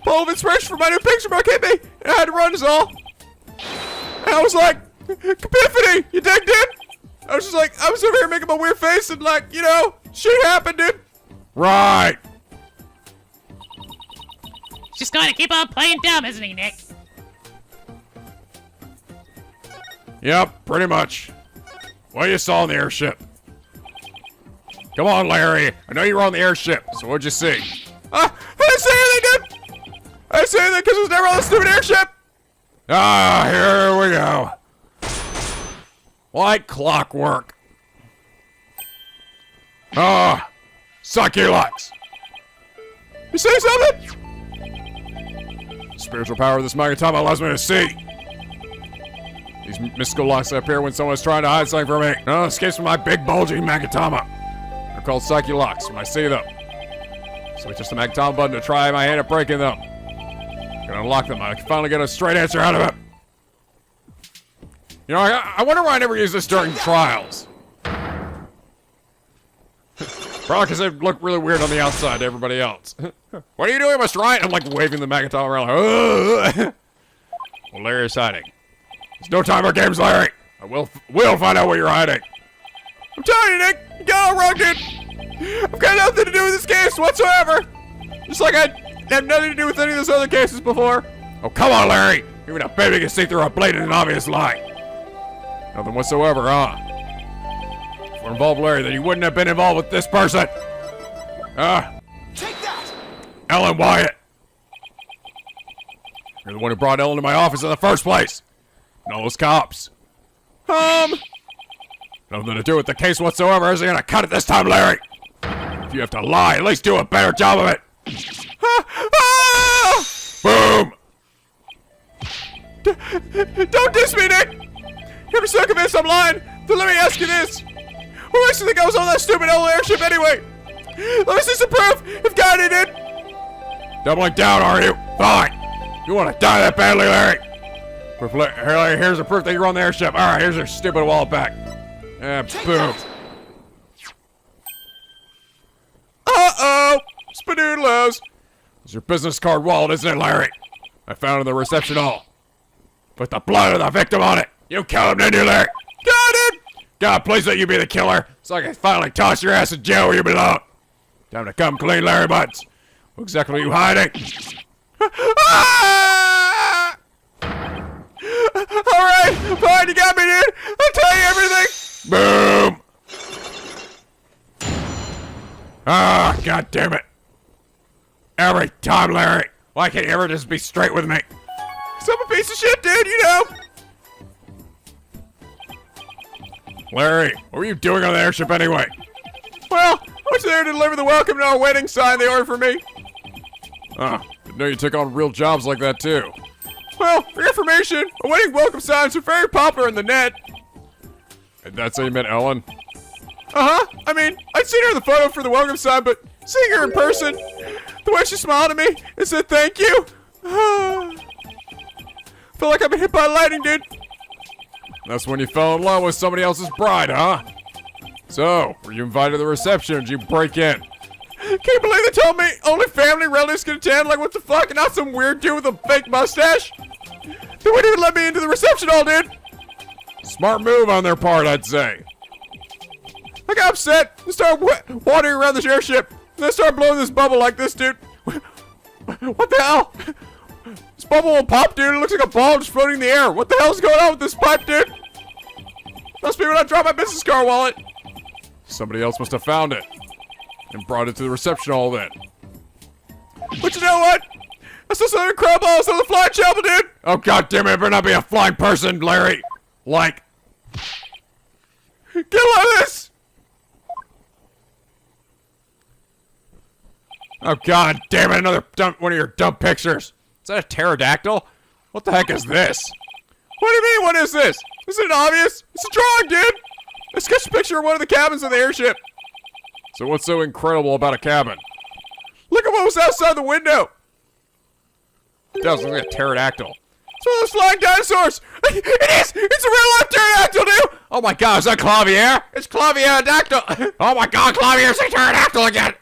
Full of inspiration for my new picture book hit me, and I had to run is all. And I was like, epiphany, you dig, dude? I was just like, I was over here making my weird face and like, you know, shit happened, dude. Right. Just going to keep on playing dumb, isn't he, Nick? Yep, pretty much. What you saw in the airship. Come on, Larry. I know you were on the airship, so what'd you see? I didn't say anything, dude. I didn't say anything because I was never on the stupid airship. Ah, here we go. Like clockwork. Ah, suck your lucks. You say something? Spiritual power of this Magatama allows me to see. These mystical locks appear when someone is trying to hide something from me. No, escapes from my big bulging Magatama. They're called Psyche locks when I see them. So it's just a Magatama button to try my hand at breaking them. Gonna unlock them. I can finally get a straight answer out of it. You know, I wonder why I never use this during trials. Probably because they look really weird on the outside to everybody else. What are you doing, Mr. Wright? I'm like waving the Magatama around like, well, Larry's hiding. There's no time for games, Larry. I will find out where you're hiding. I'm telling you, Nick, you got it all wrong, dude. I've got nothing to do with this case whatsoever. Just like I had nothing to do with any of those other cases before. Oh, come on, Larry. Even a baby can see through a blatant and obvious lie. Nothing whatsoever, huh? If we're involved, Larry, then you wouldn't have been involved with this person. Take that! Ellen Wyatt. You're the one who brought Ellen to my office in the first place. And all those cops. Nothing to do with the case whatsoever. Isn't gonna cut it this time, Larry. If you have to lie, at least do a better job of it. Boom! Don't diss me, Nick. You're so convinced I'm lying. Then let me ask you this. Who makes you think I was on that stupid old airship anyway? Let me see some proof if God did it. Doubling down, are you? Fine. You want to die that badly, Larry? Larry, here's the proof that you're on the airship. All right, here's your stupid wallet back. Boom. Uh-oh. Spadoodlos. It's your business card wallet, isn't it, Larry? I found it in the reception hall. Put the blood of the victim on it. You killed him, didn't you, Larry? Got it. God, please let you be the killer, so I can finally toss your ass in jail where you belong. Time to come clean, Larry Butts. What exactly are you hiding? Ah! All right, fine, you got me, dude. I'll tell you everything. Boom! Ah, God damn it. Every time, Larry. Why can't you ever just be straight with me? 'Cause I'm a piece of shit, dude, you know. Larry, what were you doing on the airship anyway? Well, I was there to deliver the welcome to our wedding sign they ordered for me. Ah, didn't know you took on real jobs like that, too. Well, for your information, a wedding welcome signs are very popular in the net. And that's how you met Ellen? Uh-huh. I mean, I'd seen her in the photo for the welcome sign, but seeing her in person, the way she smiled at me and said thank you, felt like I've been hit by lightning, dude. That's when you fell in love with somebody else's bride, huh? So, were you invited to the reception or did you break in? Can't believe they told me only family relatives can attend, like what the fuck, and not some weird dude with a fake mustache. They wouldn't even let me into the reception hall, dude. Smart move on their part, I'd say. I got upset and started wandering around this airship, and then started blowing this bubble like this, dude. What the hell? This bubble won't pop, dude. It looks like a ball just floating in the air. What the hell's going on with this pipe, dude? Must be when I dropped my business card wallet. Somebody else must have found it and brought it to the reception hall then. But you know what? I still saw crab balls on the flying chapel, dude. Oh, God damn it. It better not be a flying person, Larry. Like. Get a load of this. Oh, God damn it. Another one of your dumb pictures. Is that a pterodactyl? What the heck is this? What do you mean, what is this? Isn't it obvious? It's a drawing, dude! I sketched a picture of one of the cabins of the airship. So what's so incredible about a cabin? Look at what was outside the window! It does look like a pterodactyl. It's one of those flying dinosaurs! It is! It's a real-life pterodactyl, dude! Oh my god, is that Clavier? It's Clavier-dactyl! Oh my god, Clavier's a pterodactyl again!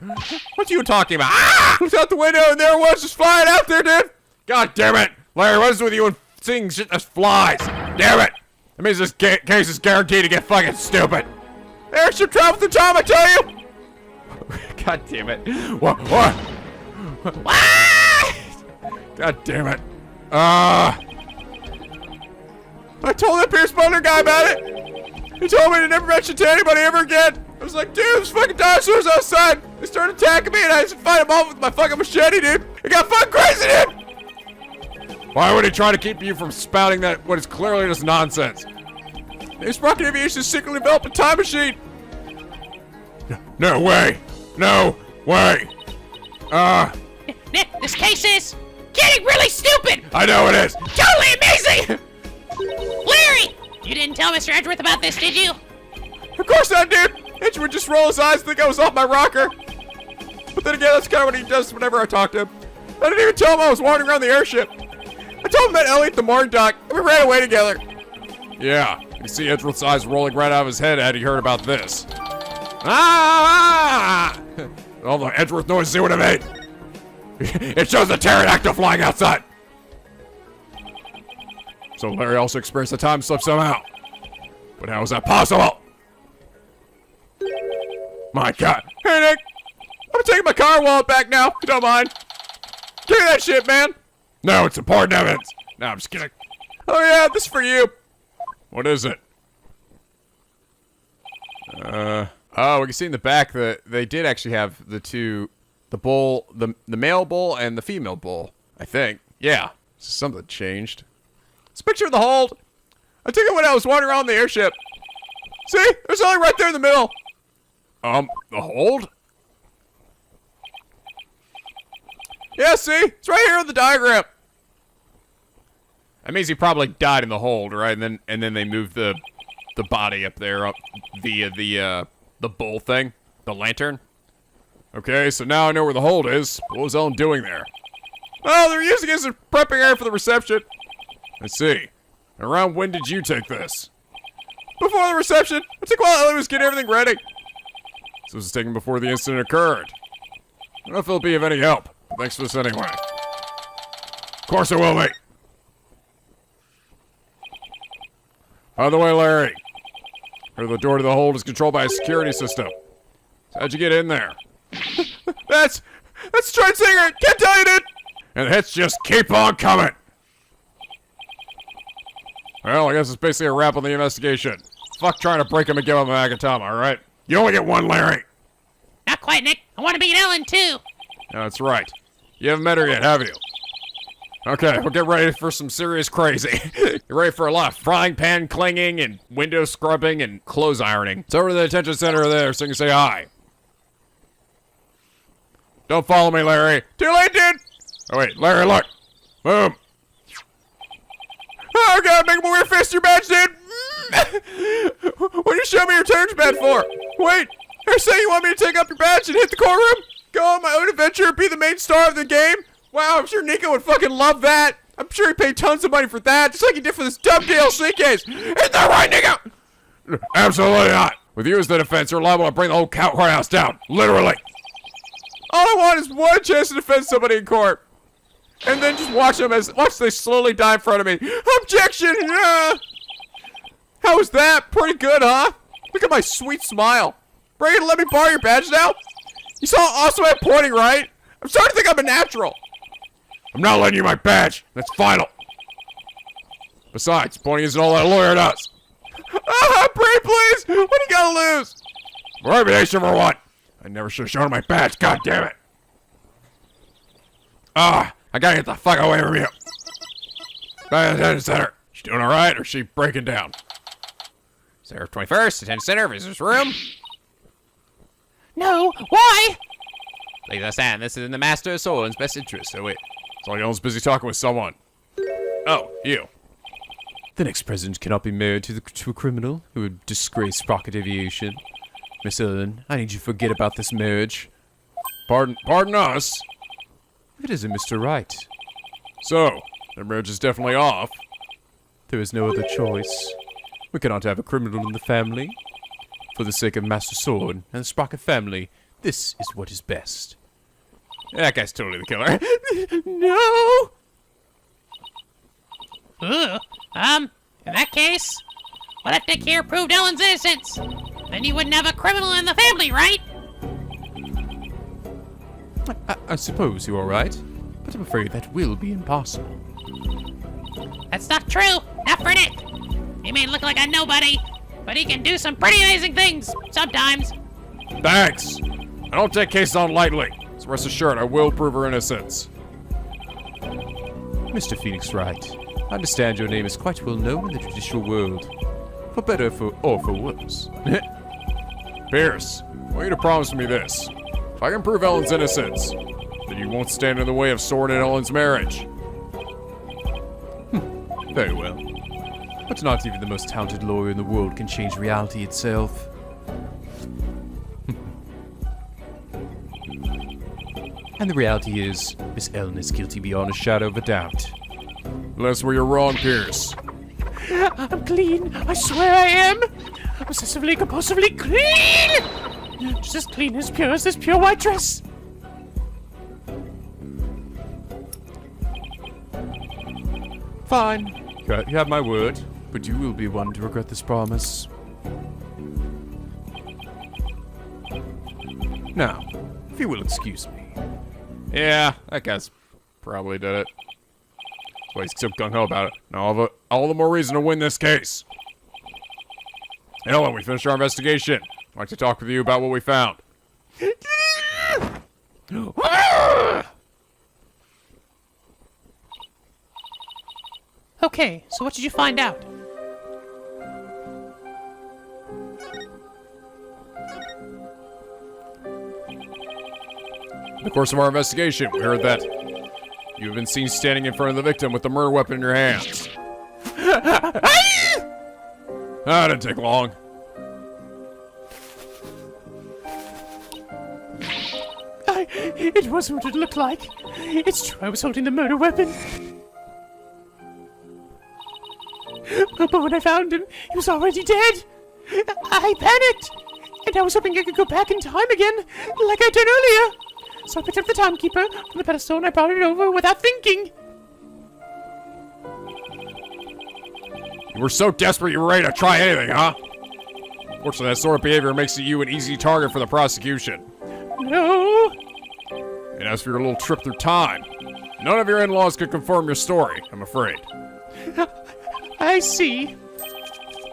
What are you talking about? Ah! I looked out the window and there it was, just flying out there, dude! God damn it! Larry, what is with you and seeing shit that flies? Damn it! That means this case is guaranteed to get fucking stupid. Airship travel through time, I tell you! God damn it. What? God damn it. I told that Pierce Butler guy about it. He told me to never mention it to anybody ever again. I was like, dude, there's fucking dinosaurs outside. They started attacking me and I had to fight them off with my fucking machete, dude. It got fucking crazy, dude. Why would he try to keep you from spouting that what is clearly just nonsense? Sprocket Aviation secretly developed a time machine. No way. No way. Nick, this case is getting really stupid! I know it is. Totally amazing! Larry! You didn't tell Mr. Edgeworth about this, did you? Of course not, dude. Edge would just roll his eyes and think I was off my rocker. But then again, that's kind of what he does whenever I talk to him. I didn't even tell him I was wandering around the airship. I told him I met Ellie at the morning dock, and we ran away together. Yeah, you see Edgeworth's eyes rolling right out of his head had he heard about this. Ah! All the Edgeworth noise see what I made. It shows the pterodactyl flying outside. So Larry also experienced a time slip somehow. But how is that possible? My God. Hey, Nick. I'm taking my car wallet back now, if you don't mind. Give me that shit, man. No, it's important evidence. No, I'm just kidding. Oh, yeah, this is for you. What is it? Oh, we can see in the back that they did actually have the two, the bull, the male bull and the female bull, I think. Yeah, something changed. It's a picture of the hold. I took it when I was wandering around the airship. See, there's only right there in the middle. The hold? Yeah, see, it's right here on the diagram. That means he probably died in the hold, right? And then they moved the body up there up via the bull thing, the lantern. Okay, so now I know where the hold is. What was Ellen doing there? Oh, they're using it as a prepping area for the reception. I see. Around when did you take this? Before the reception, I took while Ellie was getting everything ready. So this was taken before the incident occurred. I don't know if it'll be of any help. But thanks for this anyway. Of course it will, mate. By the way, Larry, heard the door to the hold is controlled by a security system. So how'd you get in there? That's trade secret. Can't tell you, dude. And the hits just keep on coming. Well, I guess it's basically a wrap on the investigation. Fuck trying to break him and give him a Magatama, alright? You only get one, Larry. Not quite, Nick. I want to meet Ellen, too. No, that's right. You haven't met her yet, have you? Okay, we'll get ready for some serious crazy. You ready for a lot of frying pan clinging and window scrubbing and clothes ironing. It's over to the detention center there so you can say hi. Don't follow me, Larry. Too late, dude. Oh, wait, Larry, look. Boom. Oh, God, make a weird fist your badge, dude. What do you show me your turns badge for? Wait, you're saying you want me to take up your badge and hit the courtroom? Go on my own adventure and be the main star of the game? Wow, I'm sure Nico would fucking love that. I'm sure he paid tons of money for that, just like he did for this dumb DLC case. Isn't that right, Nico? Absolutely not. With you as the defense, you're liable to bring the whole courthouse down. Literally. All I want is one chance to defend somebody in court. And then just watch they slowly die in front of me. Objection! How was that? Pretty good, huh? Look at my sweet smile. Bring it and let me borrow your badge now? You saw how awesome I'm pointing, right? I'm starting to think I'm a natural. I'm not letting you my badge. That's final. Besides, pointing isn't all that a lawyer does. Pray, please! What do you gotta lose? My reputation for what? I never should have shown my badge. God damn it. I gotta get the fuck away from you. Back to the detention center. She doing alright or is she breaking down? Sarah 21st, detention center, visitor's room. No, why? Please understand, this is in the Master of Soren's best interest, so wait. So Ellen's busy talking with someone. Oh, you. The next president cannot be married to a criminal who would disgrace Sprocket Aviation. Miss Ellen, I need you to forget about this marriage. Pardon us. If it isn't Mr. Wright, So, their marriage is definitely off. there is no other choice. We cannot have a criminal in the family. For the sake of Master Sword and the Sprocket family, this is what is best. That guy's totally the killer. No! Ooh, in that case, what if Nick here proved Ellen's innocence? Then you wouldn't have a criminal in the family, right? I suppose you are right, but I'm afraid that will be impossible. That's not true. Not for Nick. He may look like a nobody, but he can do some pretty amazing things sometimes. Thanks. I don't take cases on lightly. So rest assured, I will prove her innocence. Mr. Phoenix Wright, I understand your name is quite well known in the judicial world. For better or for worse. Pierce, I want you to promise me this. If I can prove Ellen's innocence, then you won't stand in the way of Sword and Ellen's marriage. Very well. But not even the most talented lawyer in the world can change reality itself. And the reality is, Miss Ellen is guilty beyond a shadow of a doubt. Unless where you're wrong, Pierce. I'm clean. I swear I am. Obsessively, compulsively clean. Just as clean as pure as this pure white dress. Fine. You have my word, but you will be one to regret this promise. Now, if you will excuse me. Yeah, that guy's probably did it. That's why he's so gung-ho about it. Now all the more reason to win this case. Ellen, we finished our investigation. I'd like to talk with you about what we found. Okay, so what did you find out? In the course of our investigation, we heard that you have been seen standing in front of the victim with the murder weapon in your hands. That didn't take long. It wasn't what it looked like. It's true, I was holding the murder weapon. But when I found him, he was already dead. I panicked, and I was hoping I could go back in time again, like I'd done earlier. So I picked up the timekeeper from the pedestal and I brought it over without thinking. You were so desperate you were ready to try anything, huh? Fortunately, that sort of behavior makes you an easy target for the prosecution. No. And as for your little trip through time, none of your in-laws could confirm your story, I'm afraid. I see.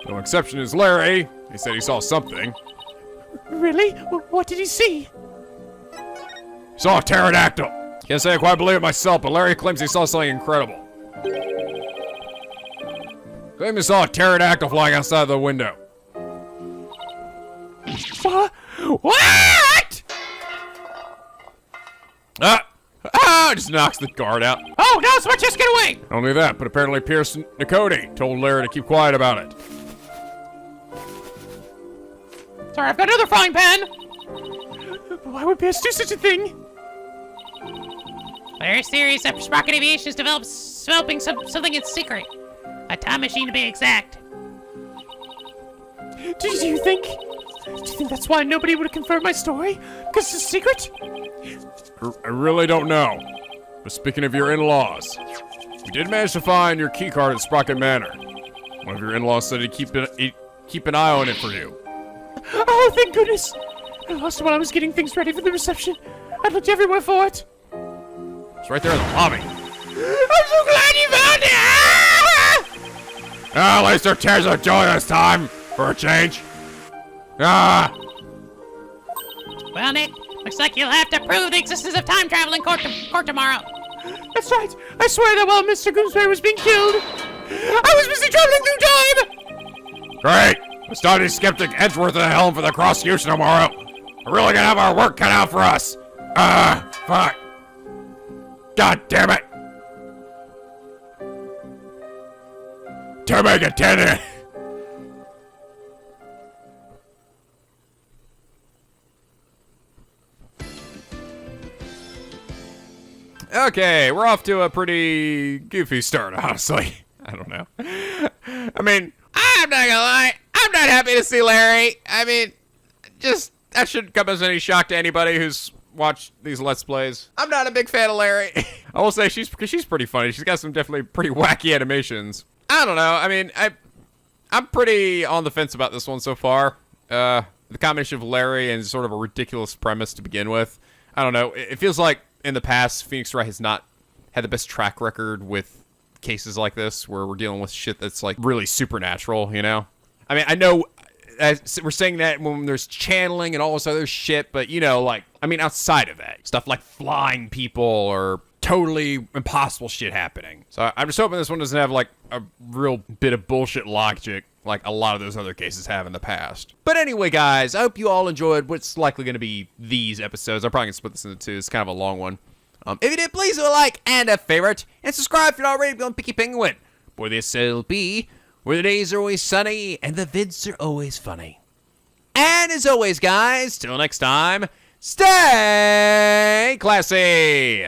The only exception is Larry. He said he saw something. Really? What did he see? He saw a pterodactyl. Can't say I quite believe it myself, but Larry claims he saw something incredible. Claims he saw a pterodactyl flying outside the window. What? Just knocks the guard out. Oh, no, so just get away! Not only that, but apparently Pierce and NicoB told Larry to keep quiet about it. Sorry, I've got another frying pan! Why would Pierce do such a thing? Larry's theory is that Sprocket Aviation is developing something in secret. A time machine to be exact. Do you think that's why nobody would confirm my story? Because it's a secret? I really don't know. But speaking of your in-laws, we did manage to find your keycard at Sprocket Manor. One of your in-laws said he'd keep an eye on it for you. Oh, thank goodness! I lost it while I was getting things ready for the reception. I looked everywhere for it. It's right there in the lobby. I'm so glad you found it! At least there tears of joy this time, for a change. Well, Nick, looks like you'll have to prove the existence of time travel in court tomorrow. That's right. I swear that while Mr. Gooseberry was being killed, I was busy traveling through time! Great! The study skeptic Edgeworth at the helm for the prosecution tomorrow. We're really gonna have our work cut out for us. Fuck. God damn it! to make a tenant. Okay, we're off to a pretty goofy start, honestly. I don't know. I mean, I'm not gonna lie. I'm not happy to see Larry. I mean, just, that shouldn't come as any shock to anybody who's watched these Let's Plays. I'm not a big fan of Larry. I will say she's pretty funny. She's got some definitely pretty wacky animations. I don't know. I mean, I'm pretty on the fence about this one so far. The combination of Larry and sort of a ridiculous premise to begin with. I don't know. It feels like in the past, Phoenix Wright has not had the best track record with cases like this, where we're dealing with shit that's like really supernatural, you know? I mean, I know we're saying that when there's channeling and all this other shit, but you know, like, I mean, outside of that, stuff like flying people or totally impossible shit happening. So I'm just hoping this one doesn't have like a real bit of bullshit logic like a lot of those other cases have in the past. But anyway, guys, I hope you all enjoyed what's likely going to be these episodes. I'm probably going to split this into two. It's kind of a long one. If you did, please do a like and a favorite, and subscribe if you're not already on Picky Penguin, where this will be, where the days are always sunny and the vids are always funny. And as always, guys, till next time, stay classy!